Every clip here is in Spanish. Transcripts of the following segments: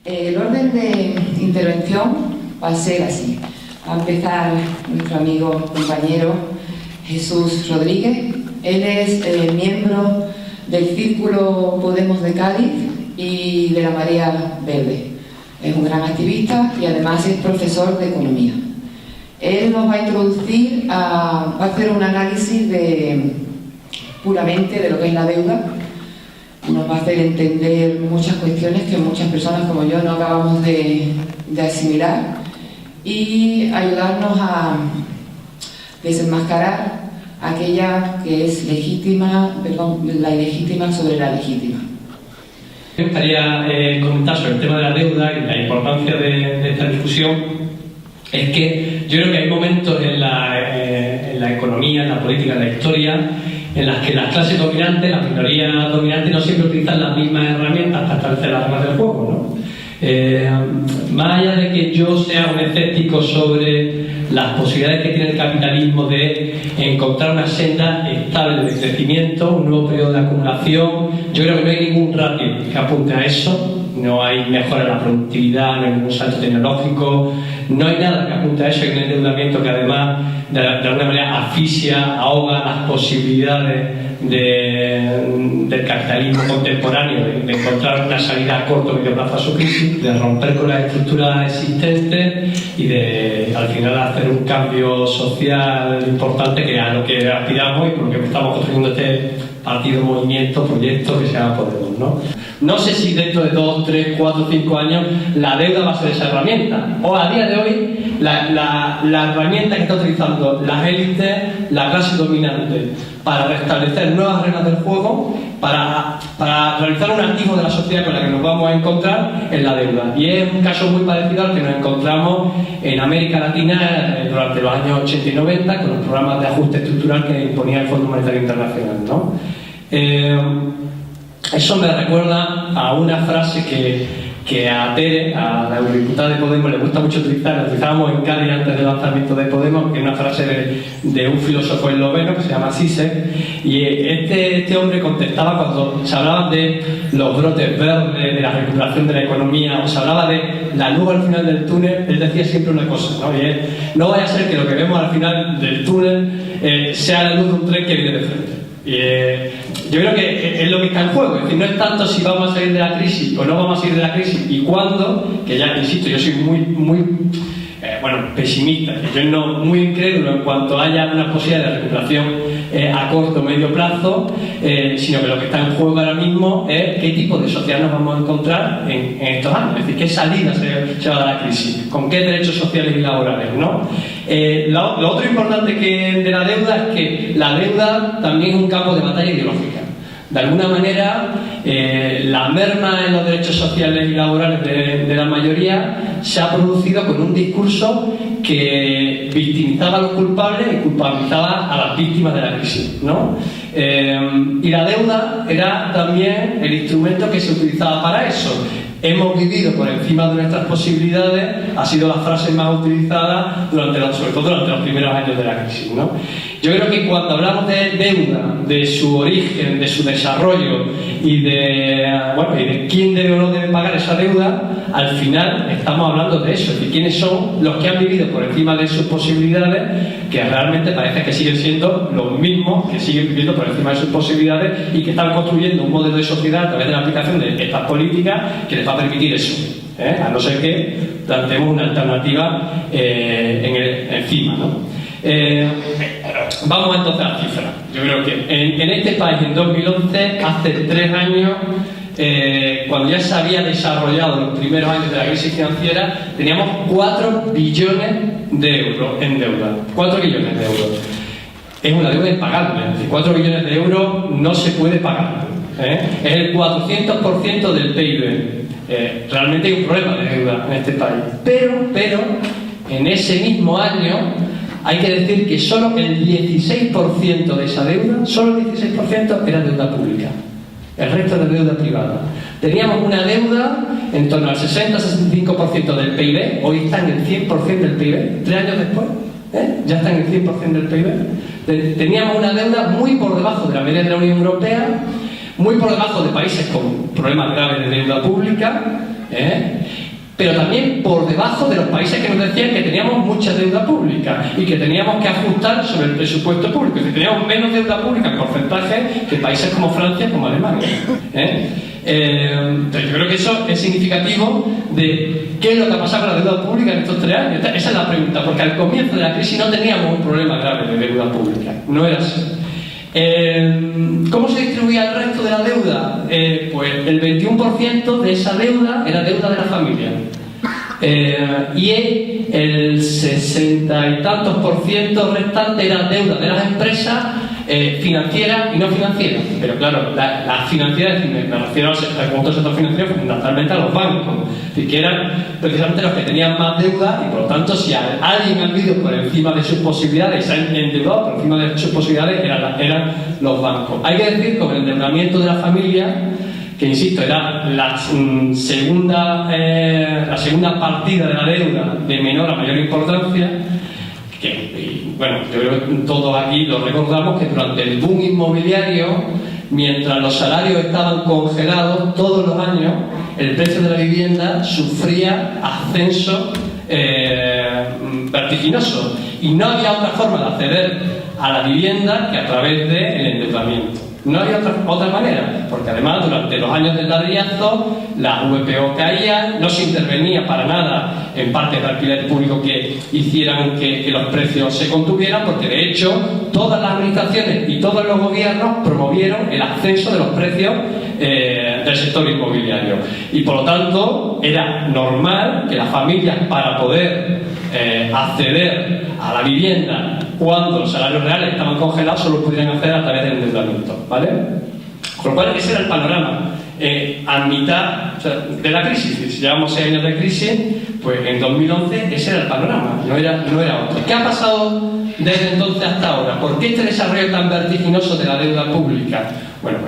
El orden de intervención va a ser así. Va a empezar nuestro amigo, compañero Jesús Rodríguez. Él es miembro del Círculo Podemos de Cádiz y de la Marea Verde. Es un gran activista y además es profesor de economía. Él nos va a introducir, va a hacer un análisis puramente de lo que es la deuda. Nos va a hacer entender muchas cuestiones que muchas personas como yo no acabamos de asimilar y ayudarnos a desenmascarar aquella que es legítima, la ilegítima sobre la legítima. Me gustaría comentar sobre el tema de la deuda y la importancia de esta discusión. Es que yo creo que hay momentos en la economía, en la política, en la historia, en las que las clases dominantes, las minorías dominantes, no siempre utilizan las mismas herramientas para establecer las reglas del juego, ¿no? Más allá de que yo sea un escéptico sobre las posibilidades que tiene el capitalismo de encontrar una senda estable de crecimiento, un nuevo periodo de acumulación, yo creo que no hay ningún ratio que apunte a eso. No hay mejora en la productividad, no hay ningún salto tecnológico, no hay nada que apunte a eso. Hay un endeudamiento que además de alguna manera asfixia, ahoga las posibilidades del capitalismo contemporáneo de encontrar una salida a corto o medio plazo a su crisis, de romper con las estructuras existentes y de al final hacer un cambio social importante, que es a lo que aspiramos y por lo que estamos construyendo este partido, movimiento, proyecto que se llama Podemos, ¿no? No sé si dentro de 2, 3, 4, 5 años la deuda va a ser esa herramienta, o a día de hoy la herramienta que está utilizando las élites, la clase dominante, para restablecer nuevas reglas del juego, para realizar un activo de la sociedad con la que nos vamos a encontrar en la deuda. Y es un caso muy parecido al que nos encontramos en América Latina durante los años 80 y 90 con los programas de ajuste estructural que imponía el Fondo Monetario Internacional, ¿no? Eso me recuerda a una frase que a Tere, a la eurodiputada de Podemos, le gusta mucho utilizar. La utilizábamos en Cádiz antes del lanzamiento de Podemos, que es una frase de un filósofo esloveno que se llama Zizek, y este hombre contestaba cuando se hablaba de los brotes verdes, de la recuperación de la economía, o se hablaba de la luz al final del túnel. Él decía siempre una cosa, ¿no? Y es: no vaya a ser que lo que vemos al final del túnel sea la luz de un tren que viene de frente. Yo creo que es lo que está en juego. Es decir, no es tanto si vamos a salir de la crisis o no vamos a salir de la crisis y cuándo, que ya insisto, yo soy muy pesimista, que yo no muy incrédulo en cuanto haya una posibilidad de recuperación a corto o medio plazo, sino que lo que está en juego ahora mismo es qué tipo de sociedad nos vamos a encontrar en estos años. Es decir, qué salida se va a dar a la crisis, con qué derechos sociales y laborales, ¿no? Lo otro importante de la deuda es que la deuda también es un campo de batalla ideológica. De alguna manera, la merma en los derechos sociales y laborales de la mayoría se ha producido con un discurso que victimizaba a los culpables y culpabilizaba a las víctimas de la crisis, ¿no? Y la deuda era también el instrumento que se utilizaba para eso. Hemos vivido por encima de nuestras posibilidades, ha sido la frase más utilizada sobre todo durante los primeros años de la crisis, ¿no? Yo creo que cuando hablamos de deuda, de su origen, de su desarrollo y de quién debe o no debe pagar esa deuda, al final estamos hablando de eso, de quiénes son los que han vivido por encima de sus posibilidades, que realmente parece que siguen siendo los mismos que siguen viviendo por encima de sus posibilidades y que están construyendo un modelo de sociedad a través de la aplicación de estas políticas que les va a permitir eso, a no ser que planteemos una alternativa encima, ¿no? Vamos entonces a las cifras. Yo creo que en este país, en 2011, hace 3 años, cuando ya se había desarrollado los primeros años de la crisis financiera, teníamos 4 billones de euros en deuda. 4 billones de euros. Es una deuda impagable. 4 billones de euros no se puede pagar. Es el 400% del PIB. Realmente hay un problema de deuda en este país. Pero en ese mismo año hay que decir que solo el 16% de esa deuda, solo el 16% era deuda pública. El resto era deuda privada. Teníamos una deuda en torno al 60-65% del PIB, hoy está en el 100% del PIB, 3 años después, ya está en el 100% del PIB. Teníamos una deuda muy por debajo de la media de la Unión Europea, muy por debajo de países con problemas graves de deuda pública, pero también por debajo de los países que nos decían que teníamos mucha deuda pública y que teníamos que ajustar sobre el presupuesto público. Es decir, teníamos menos deuda pública en porcentaje que países como Francia, como Alemania. Entonces yo creo que eso es significativo de qué es lo que ha pasado con la deuda pública en estos 3 años. Esa es la pregunta, porque al comienzo de la crisis no teníamos un problema grave de deuda pública, no era así. ¿Cómo se distribuía el resto de la deuda? Pues el 21% de esa deuda era deuda de la familia, y el 60 y tantos % restante era deuda de las empresas, financieras y no financieras. Pero claro, las financieras, me refiero al conjunto del sector financiero, fundamentalmente a los bancos, que eran precisamente los que tenían más deuda, y por lo tanto, si alguien ha vivido por encima de sus posibilidades y se han endeudado por encima de sus posibilidades, eran los bancos. Hay que decir, con el endeudamiento de la familia, que insisto, era la segunda partida de la deuda de menor a mayor importancia, bueno, yo creo que todos aquí lo recordamos, que durante el boom inmobiliario, mientras los salarios estaban congelados todos los años, el precio de la vivienda sufría ascenso vertiginoso, y no había otra forma de acceder a la vivienda que a través del endeudamiento. No había otra manera, porque además durante los años del ladrillazo las VPO caían, no se intervenía para nada en partes de alquiler público que hicieran que los precios se contuvieran, porque de hecho todas las administraciones y todos los gobiernos promovieron el ascenso de los precios del sector inmobiliario, y por lo tanto era normal que las familias, para poder acceder a la vivienda cuando los salarios reales estaban congelados, solo pudieran acceder a través del endeudamiento, ¿vale? Con lo cual ese era el panorama a mitad, o sea, de la crisis. Si llevamos 6 años de crisis, pues en 2011 ese era el panorama, no era otro. ¿Qué ha pasado desde entonces hasta ahora? ¿Por qué este desarrollo tan vertiginoso de la deuda pública? Bueno,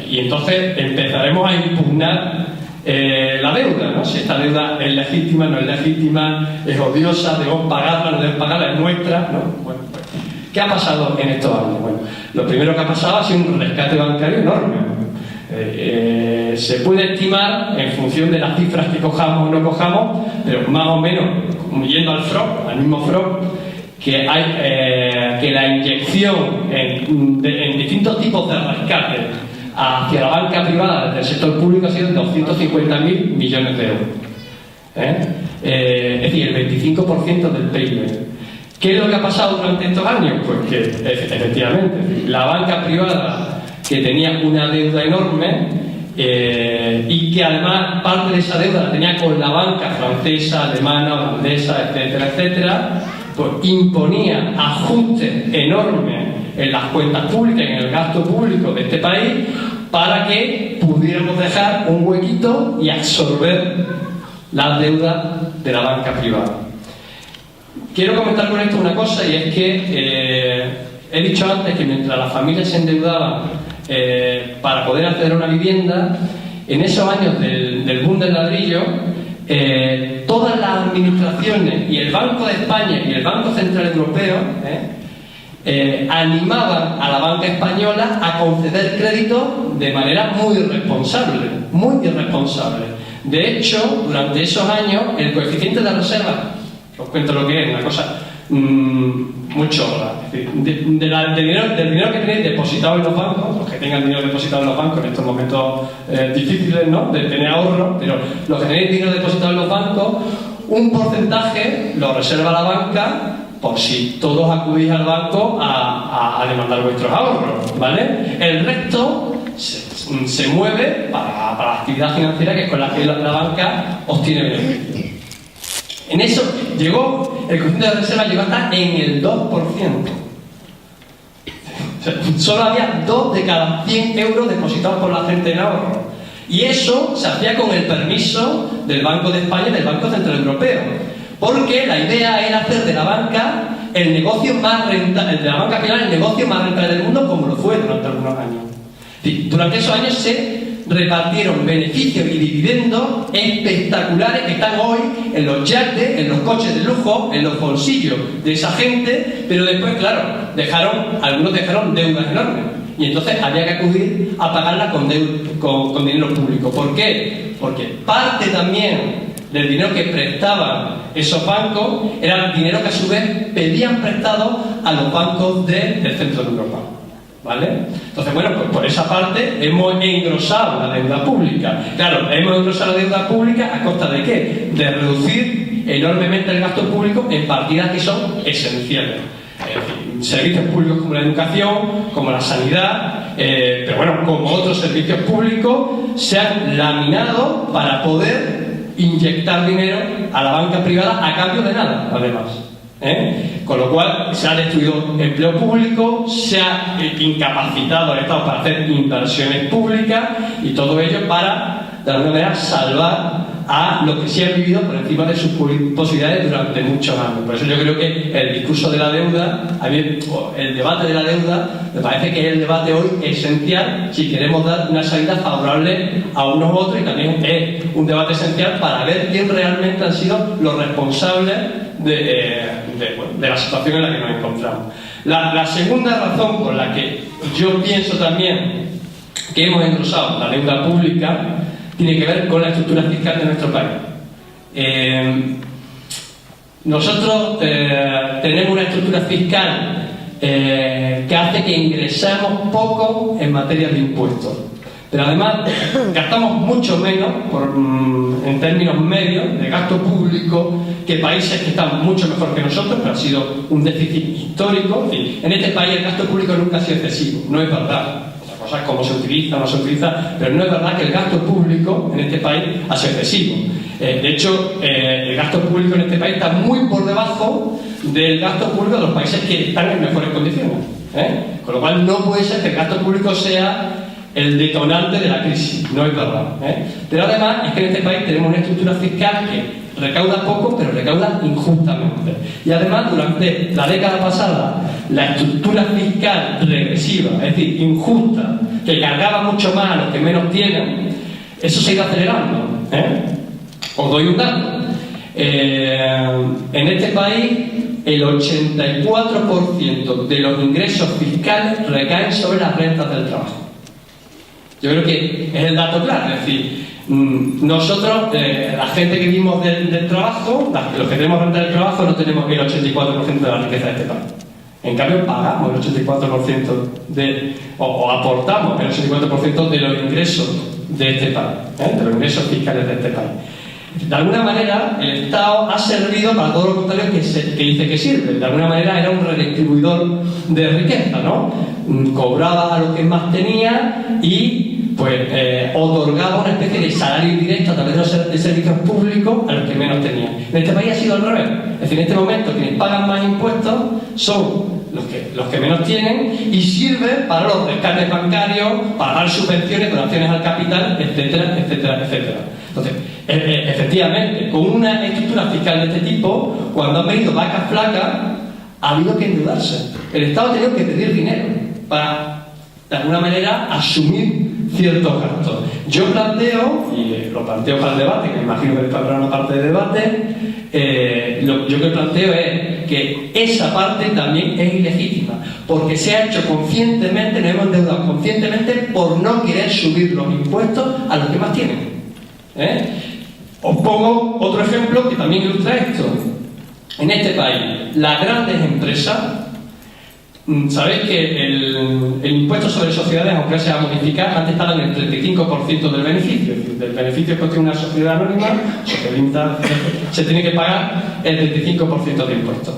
y entonces empezaremos a impugnar la deuda, ¿no? Si esta deuda es legítima, no es legítima, es odiosa, debemos pagarla, no debemos pagarla, es nuestra, ¿no? Bueno, pues, ¿qué ha pasado en estos años? Bueno, lo primero que ha pasado ha sido un rescate bancario enorme. Se puede estimar, en función de las cifras que cojamos o no cojamos, pero más o menos, yendo al mismo FROB, que la inyección en distintos tipos de rescate hacia la banca privada desde el sector público ha sido de 250.000 millones de euros. Es decir, el 25% del PIB. ¿Qué es lo que ha pasado durante estos años? Pues que, efectivamente, la banca privada, que tenía una deuda enorme, y que además parte de esa deuda la tenía con la banca francesa, alemana, holandesa, etcétera, etcétera, pues imponía ajustes enormes en las cuentas públicas y en el gasto público de este país para que pudiéramos dejar un huequito y absorber las deudas de la banca privada. Quiero comentar con esto una cosa, y es que he dicho antes que mientras las familias se endeudaban para poder acceder a una vivienda, en esos años del boom del ladrillo, todas las administraciones y el Banco de España y el Banco Central Europeo animaban a la banca española a conceder crédito de manera muy irresponsable, muy irresponsable. De hecho, durante esos años, el coeficiente de reserva, os cuento lo que es, una cosa muy chorra, es decir, del dinero que tenéis depositado en los bancos, los que tengan dinero depositado en los bancos en estos momentos difíciles, ¿no?, de tener ahorro, pero los que tenéis dinero depositado en los bancos, un porcentaje lo reserva la banca por si todos acudís al banco a demandar vuestros ahorros, ¿vale? El resto se mueve para la actividad financiera, que es con la que la banca obtiene beneficios. En eso llegó, el coeficiente de reserva llegó hasta en el 2%. O sea, solo había 2 de cada 100 euros depositados por la gente en ahorro. Y eso se hacía con el permiso del Banco de España y del Banco Central Europeo. Porque la idea era hacer de la banca el negocio más rentable, de la banca final el negocio más rentable del mundo, como lo fue durante algunos años. Durante esos años se repartieron beneficios y dividendos espectaculares que están hoy en los yates, en los coches de lujo, en los bolsillos de esa gente, pero después, claro, algunos dejaron deudas enormes. y entonces había que acudir a pagarla con dinero público. ¿Por qué? Porque parte también del dinero que prestaban esos bancos era dinero que a su vez pedían prestado a los bancos del centro de Europa, ¿vale? Entonces, bueno, pues por esa parte hemos engrosado la deuda pública. Claro, hemos engrosado la deuda pública ¿a costa de qué? De reducir enormemente el gasto público en partidas que son esenciales. Servicios públicos como la educación, como la sanidad, pero bueno, como otros servicios públicos se han laminado para poder inyectar dinero a la banca privada a cambio de nada, además. Con lo cual se ha destruido empleo público, se ha incapacitado al Estado para hacer inversiones públicas y todo ello para, de alguna manera, salvar a los que sí han vivido por encima de sus posibilidades durante muchos años. Por eso yo creo que el discurso de la deuda, el debate de la deuda, me parece que es el debate hoy esencial si queremos dar una salida favorable a unos u otros, y también es un debate esencial para ver quién realmente han sido los responsables de la situación en la que nos encontramos. La segunda razón por la que yo pienso también que hemos engrosado la deuda pública tiene que ver con la estructura fiscal de nuestro país. Nosotros tenemos una estructura fiscal que hace que ingresemos poco en materia de impuestos, pero además gastamos mucho menos en términos medios de gasto público que países que están mucho mejor que nosotros, pero ha sido un déficit histórico. En este país el gasto público nunca ha sido excesivo, no es verdad. Cosas como se utiliza o no se utiliza, pero no es verdad que el gasto público en este país ha sido excesivo. De hecho, el gasto público en este país está muy por debajo del gasto público de los países que están en mejores condiciones. Con lo cual no puede ser que el gasto público sea el detonante de la crisis, no es verdad. Pero además es que en este país tenemos una estructura fiscal que recauda poco, pero recauda injustamente. Y además, durante la década pasada, la estructura fiscal regresiva, es decir, injusta, que cargaba mucho más a los que menos tienen, eso se ha ido acelerando. Os doy un dato. En este país, el 84% de los ingresos fiscales recaen sobre las rentas del trabajo. Yo creo que es el dato claro, es decir, nosotros, la gente que vivimos del trabajo, los que tenemos renta del trabajo, no tenemos el 84% de la riqueza de este país. En cambio, pagamos el 84% o aportamos el 84% de los ingresos de este país, de los ingresos fiscales de este país. De alguna manera, el Estado ha servido para todo lo contrario que dice que sirve. De alguna manera era un redistribuidor de riqueza, ¿no? Cobraba a los que más tenía y pues otorgaba una especie de salario indirecto a través de servicios públicos a los que menos tenían. En este país ha sido al revés. Es decir, en este momento quienes pagan más impuestos son los que menos tienen, y sirve para los rescates bancarios, para dar subvenciones, donaciones al capital, etcétera, etcétera, etcétera. Entonces, efectivamente, con una estructura fiscal de este tipo, cuando han venido vacas flacas, ha habido que endeudarse. El Estado ha tenido que pedir dinero para, de alguna manera, asumir ciertos gastos. Yo planteo, y lo planteo para el debate, que me imagino que habrá una parte de debate, yo que planteo es que esa parte también es ilegítima, porque se ha hecho conscientemente, nos hemos endeudado conscientemente por no querer subir los impuestos a los que más tienen. Os pongo otro ejemplo que también ilustra esto. En este país, las grandes empresas, sabéis que el impuesto sobre sociedades, aunque se va a modificar, antes estaba en el 35% del beneficio. Es decir, del beneficio que obtiene una sociedad anónima, se tiene que pagar el 35% de impuestos.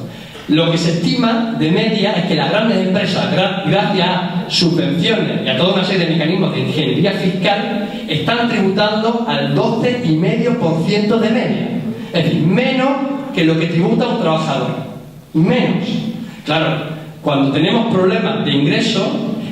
Lo que se estima de media es que las grandes empresas, gracias a subvenciones y a toda una serie de mecanismos de ingeniería fiscal, están tributando al 12,5% de media. Es decir, menos que lo que tributa un trabajador. Menos. Claro, cuando tenemos problemas de ingresos,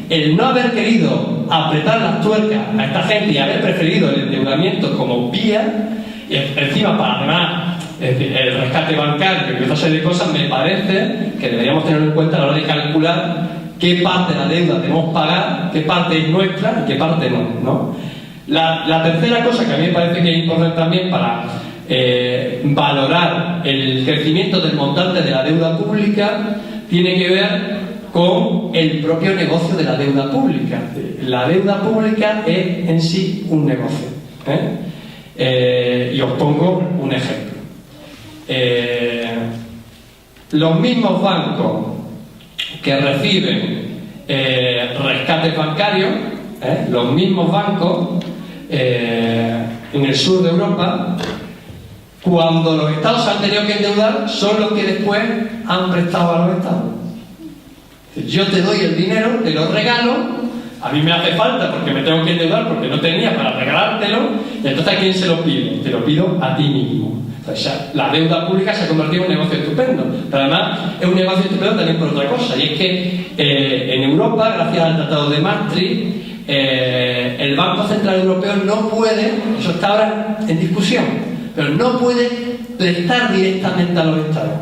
el no haber querido apretar las tuercas a esta gente y haber preferido el endeudamiento como vía, y encima para además el rescate bancario y otra serie de cosas, me parece que deberíamos tenerlo en cuenta a la hora de calcular qué parte de la deuda debemos pagar, qué parte es nuestra y qué parte no. La tercera cosa que a mí me parece que es importante también para valorar el crecimiento del montante de la deuda pública tiene que ver con el propio negocio de la deuda pública. La deuda pública es en sí un negocio, y os pongo un ejemplo. Los mismos bancos que reciben rescates bancarios, los mismos bancos en el sur de Europa, cuando los estados se han tenido que endeudar, son los que después han prestado a los estados. Yo te doy el dinero, te lo regalo, a mí me hace falta porque me tengo que endeudar porque no tenía para regalártelo, y entonces ¿a quién se lo pido? Te lo pido a ti mismo. O sea, la deuda pública se ha convertido en un negocio estupendo, pero además es un negocio estupendo también por otra cosa, y es que en Europa, gracias al Tratado de Maastricht, el Banco Central Europeo no puede, eso está ahora en discusión, pero no puede prestar directamente a los estados.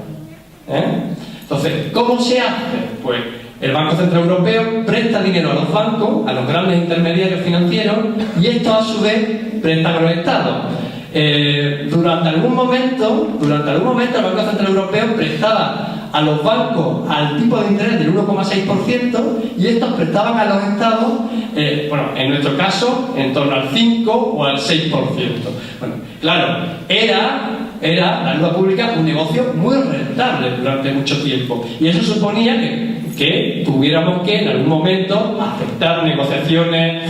Entonces, ¿cómo se hace? Pues el Banco Central Europeo presta dinero a los bancos, a los grandes intermediarios financieros, y estos a su vez prestan a los estados. Durante algún momento el Banco Central Europeo prestaba a los bancos al tipo de interés del 1,6% y estos prestaban a los estados, en nuestro caso, en torno al 5 o al 6%. Bueno, claro, era la deuda pública un negocio muy rentable durante mucho tiempo, y eso suponía que tuviéramos que en algún momento aceptar negociaciones,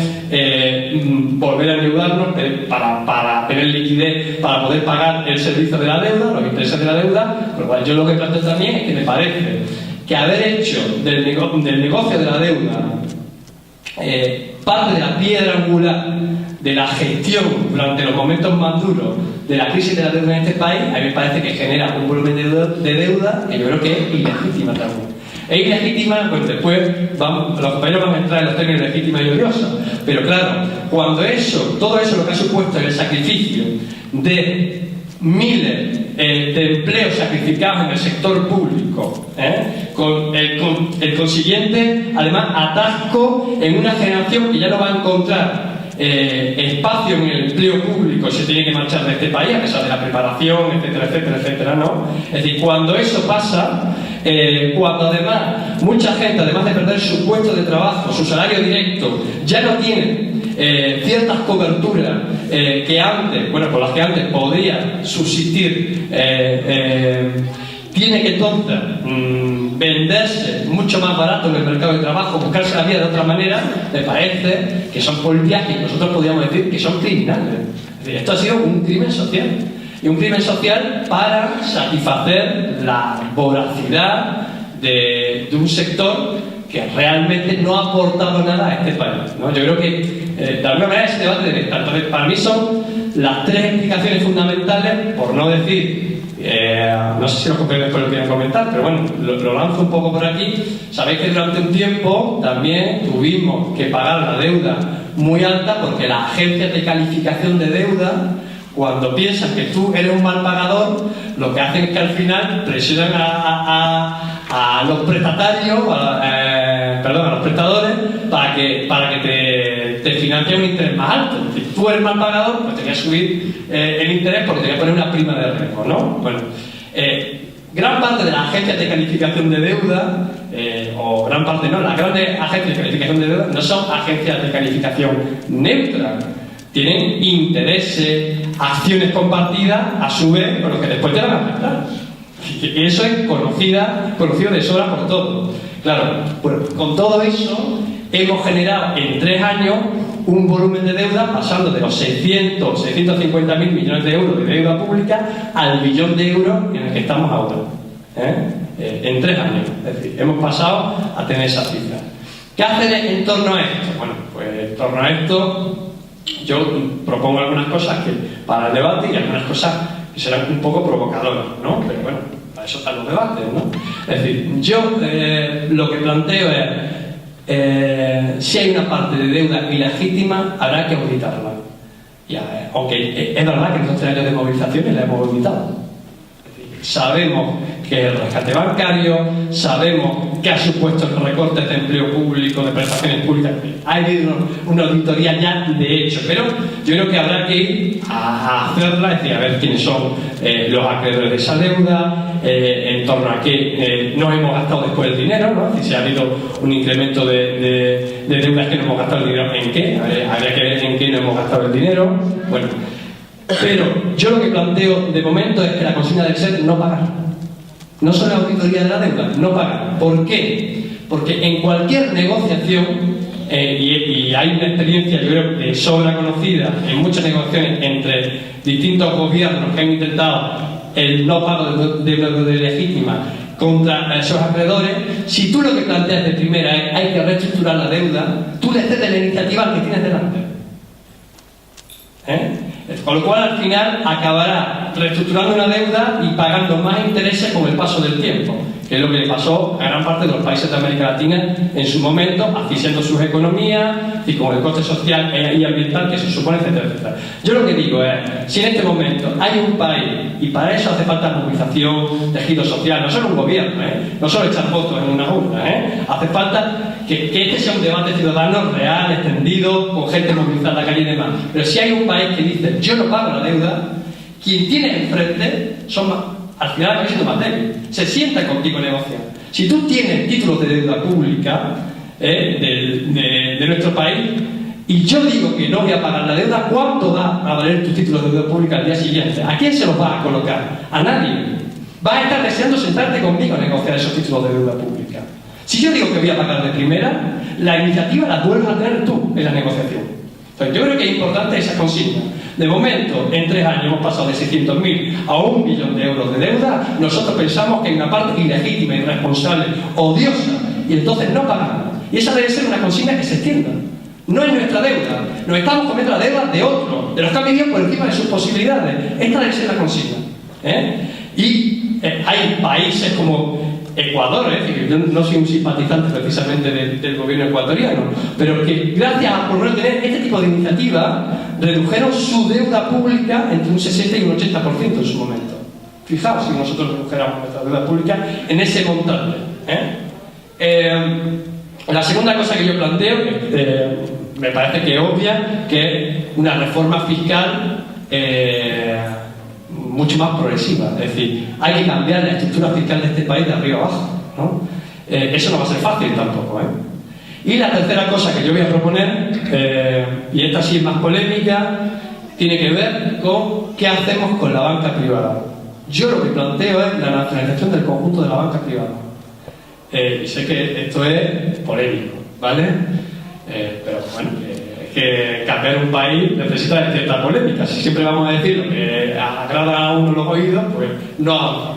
volver a endeudarnos para tener liquidez, para poder pagar el servicio de la deuda, los intereses de la deuda. Por lo cual yo lo que planteo también es que me parece que haber hecho del negocio de la deuda parte de la piedra angular de la gestión durante los momentos más duros de la crisis de la deuda en este país, a mí me parece que genera un volumen de deuda que yo creo que es ilegítima también. Es ilegítima, pues después los compañeros van a entrar en los términos legítima y odiosa, pero claro, cuando todo eso lo que ha supuesto es el sacrificio de miles de empleos sacrificados en el sector público, con el consiguiente, además, atasco en una generación que ya no va a encontrar espacio en el empleo público, se tiene que marchar de este país a pesar de la preparación, etcétera, etcétera, etcétera, ¿no? Es decir, cuando eso pasa, cuando además mucha gente, además de perder su puesto de trabajo, su salario directo, ya no tiene ciertas coberturas con las que antes podría subsistir, tiene que entonces venderse mucho más barato en el mercado de trabajo, buscarse la vida de otra manera, me parece que son políticas que nosotros podríamos decir que son criminales. Es decir, esto ha sido un crimen social, y un crimen social para satisfacer la voracidad de un sector que realmente no ha aportado nada a este país, ¿no? Yo creo que de alguna manera ese debate debe estar. Entonces, para mí son las tres explicaciones fundamentales, por no decir, no sé si los compañeros después lo quieren comentar, pero bueno, lo lanzo un poco por aquí. Sabéis que durante un tiempo también tuvimos que pagar la deuda muy alta porque las agencias de calificación de deuda, cuando piensan que tú eres un mal pagador, lo que hacen es que al final presionan a los prestatarios, a los prestadores, para que te financien un interés más alto. Si tú eres mal pagador, pues tenías que subir el interés porque tenías que poner una prima de riesgo, ¿no? Bueno, gran parte de las agencias de calificación de deuda, o gran parte no, las grandes agencias de calificación de deuda no son agencias de calificación neutras. Tienen intereses, acciones compartidas, a su vez, con los que después te van a prestar. Y eso es conocido de sobra por todos. Claro, bueno, con todo eso hemos generado en 3 años un volumen de deuda pasando de los 650.000 millones de euros de deuda pública al billón de euros en el que estamos ahora. En 3 años. Es decir, hemos pasado a tener esa cifra. ¿Qué hacer en torno a esto? Bueno, pues en torno a esto yo propongo algunas cosas para el debate y algunas cosas que serán un poco provocadoras, ¿no? Pero bueno, para eso están los debates, ¿no? Es decir, yo lo que planteo es si hay una parte de deuda ilegítima, habrá que auditarla. Aunque es verdad que en estos 3 años de movilizaciones la hemos auditado. sabemos que el rescate bancario, sabemos que ha supuesto el recorte de empleo público, de prestaciones públicas. Ha habido una auditoría ya de hecho, pero yo creo que habrá que ir a hacerla, es decir, a ver quiénes son los acreedores de esa deuda, en torno a qué nos hemos gastado después el dinero, ¿no? Si ha habido un incremento de deudas que no hemos gastado el dinero, ¿en qué? Habría que ver en qué no hemos gastado el dinero. Bueno, pero yo lo que planteo de momento es que la consigna debe ser no pagar. No solo la auditoría de la deuda, no pagar. ¿Por qué? Porque en cualquier negociación, y hay una experiencia, yo creo, de sobra conocida en muchas negociaciones entre distintos gobiernos que han intentado el no pago de deuda legítima contra esos acreedores. Si tú lo que planteas de primera es hay que reestructurar la deuda, tú le cedes la iniciativa al que tienes delante. Con lo cual al final acabará reestructurando una deuda y pagando más intereses con el paso del tiempo, que es lo que le pasó a gran parte de los países de América Latina en su momento, asfixiando sus economías y con el coste social y ambiental que se supone, etcétera, etcétera. Yo lo que digo es, si en este momento hay un país, y para eso hace falta movilización, tejido social, no solo un gobierno, no solo echar votos en una urna, hace falta que este sea un debate ciudadano real, extendido, con gente movilizada en la calle y demás. Pero si hay un país que dice yo no pago la deuda, quien tiene enfrente al final acaba siendo más débil. Se sienta contigo a negociar. Si tú tienes títulos de deuda pública de nuestro país y yo digo que no voy a pagar la deuda, ¿cuánto va a valer tus títulos de deuda pública al día siguiente? ¿A quién se los vas a colocar? A nadie. Vas a estar deseando sentarte conmigo a negociar esos títulos de deuda pública. Si yo digo que voy a pagar de primera, la iniciativa la vuelves a tener tú en la negociación. Entonces, yo creo que es importante esa consigna. De momento, en 3 años hemos pasado de 600.000 a 1 billón de euros de deuda. Nosotros pensamos que hay una parte ilegítima, irresponsable, odiosa, y entonces no pagamos. Y esa debe ser una consigna que se extienda. No es nuestra deuda, nos estamos comiendo la deuda de otros, de los que han vivido por encima de sus posibilidades. Esta debe ser la consigna. Y hay países como Ecuador, yo no soy un simpatizante precisamente del gobierno ecuatoriano, pero que gracias a por no tener este tipo de iniciativa redujeron su deuda pública entre un 60 y un 80% en su momento. Fijaos si nosotros redujéramos nuestra deuda pública en ese montante. La segunda cosa que yo planteo, me parece que es obvia, que es una reforma fiscal mucho más progresiva. Es decir, hay que cambiar la estructura fiscal de este país de arriba abajo, ¿no? Eso no va a ser fácil tampoco, Y la tercera cosa que yo voy a proponer, y esta sí es más polémica, tiene que ver con qué hacemos con la banca privada. Yo lo que planteo es la nacionalización del conjunto de la banca privada. Y sé que esto es polémico, ¿vale? Pero bueno, que cambiar un país necesita de cierta polémica. Si siempre vamos a decir lo que agrada a uno los oídos, pues no avanzamos.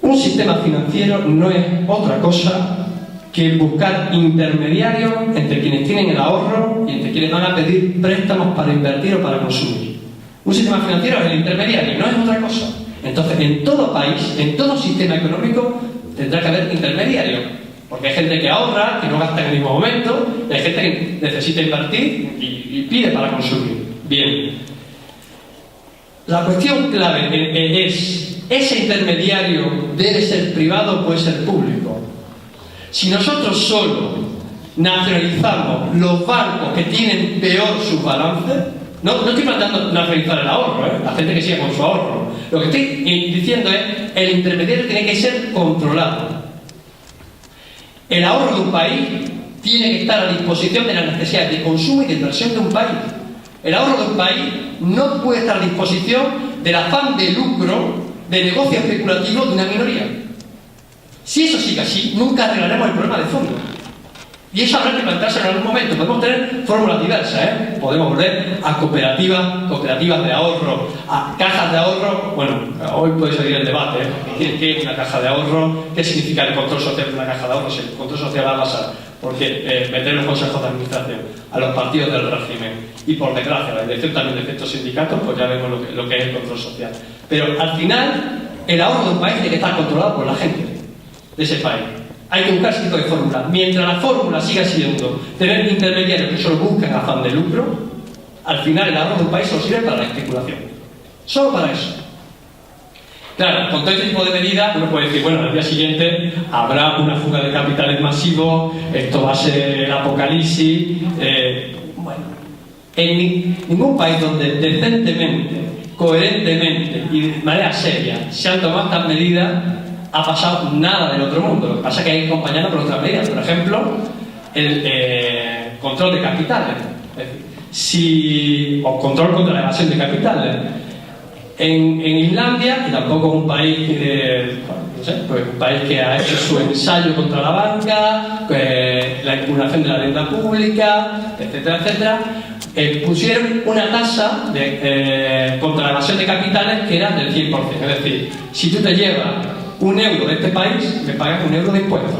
Un sistema financiero no es otra cosa que buscar intermediarios entre quienes tienen el ahorro y entre quienes van a pedir préstamos para invertir o para consumir. Un sistema financiero es el intermediario, no es otra cosa. Entonces, en todo país, en todo sistema económico, tendrá que haber intermediarios. Porque hay gente que ahorra, que no gasta en el mismo momento, y hay gente que necesita invertir y pide para consumir. Bien. La cuestión clave es, ¿ese intermediario debe ser privado o puede ser público? Si nosotros solo nacionalizamos los bancos que tienen peor sus balances, no estoy planteando nacionalizar el ahorro, la gente que sigue con su ahorro. Lo que estoy diciendo es, el intermediario tiene que ser controlado. El ahorro de un país tiene que estar a disposición de las necesidades de consumo y de inversión de un país. El ahorro de un país no puede estar a disposición del afán de lucro, de negocio especulativo de una minoría. Si eso sigue así, nunca arreglaremos el problema de fondo. Y eso habrá que plantearse en algún momento. Podemos tener fórmulas diversas, Podemos volver a cooperativas de ahorro, a cajas de ahorro. Bueno, hoy puede salir el debate, ¿Qué es una caja de ahorro? ¿Qué significa el control social de una caja de ahorro? Si el control social va a pasar porque meter los consejos de administración a los partidos del régimen y por desgracia la dirección también de ciertos sindicatos, pues ya vemos lo que es el control social. Pero al final, el ahorro de un país tiene que estar controlado por la gente de ese país. Hay que buscar ese tipo de fórmula. Mientras la fórmula siga siendo tener intermediarios que solo buscan afán de lucro, al final el ahorro de un país solo sirve para la especulación. Solo para eso. Claro, con todo este tipo de medidas uno puede decir, bueno, al día siguiente habrá una fuga de capitales masivo, esto va a ser el apocalipsis. Bueno, en ningún país donde decentemente, coherentemente y de manera seria se han tomado estas medidas ha pasado nada del otro mundo. Lo que pasa es que hay que acompañarlo por otras medidas. Por ejemplo, el control de capitales. Es decir, o control contra la evasión de capitales. En Islandia, que tampoco es un país no sé, pues un país que ha hecho su ensayo contra la banca, la impugnación de la deuda pública, etcétera, etcétera, pusieron una tasa contra la evasión de capitales que era del 100%. Es decir, si tú te llevas 1 euro de este país, me pagas 1 euro de impuestos.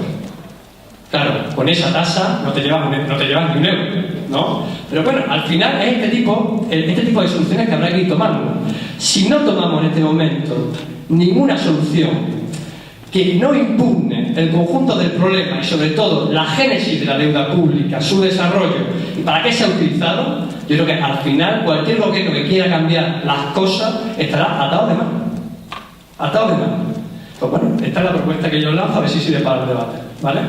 Claro, con esa tasa no te llevas ni 1 euro, ¿no? Pero bueno, al final es este tipo de soluciones que habrá que ir tomando. Si no tomamos en este momento ninguna solución que no impugne el conjunto del problema y sobre todo la génesis de la deuda pública, su desarrollo y para qué se ha utilizado, yo creo que al final cualquier gobierno que quiera cambiar las cosas estará atado de mano. Atado de mano. Pues bueno, esta es la propuesta que yo lanzo, a ver si sirve para el debate, ¿vale?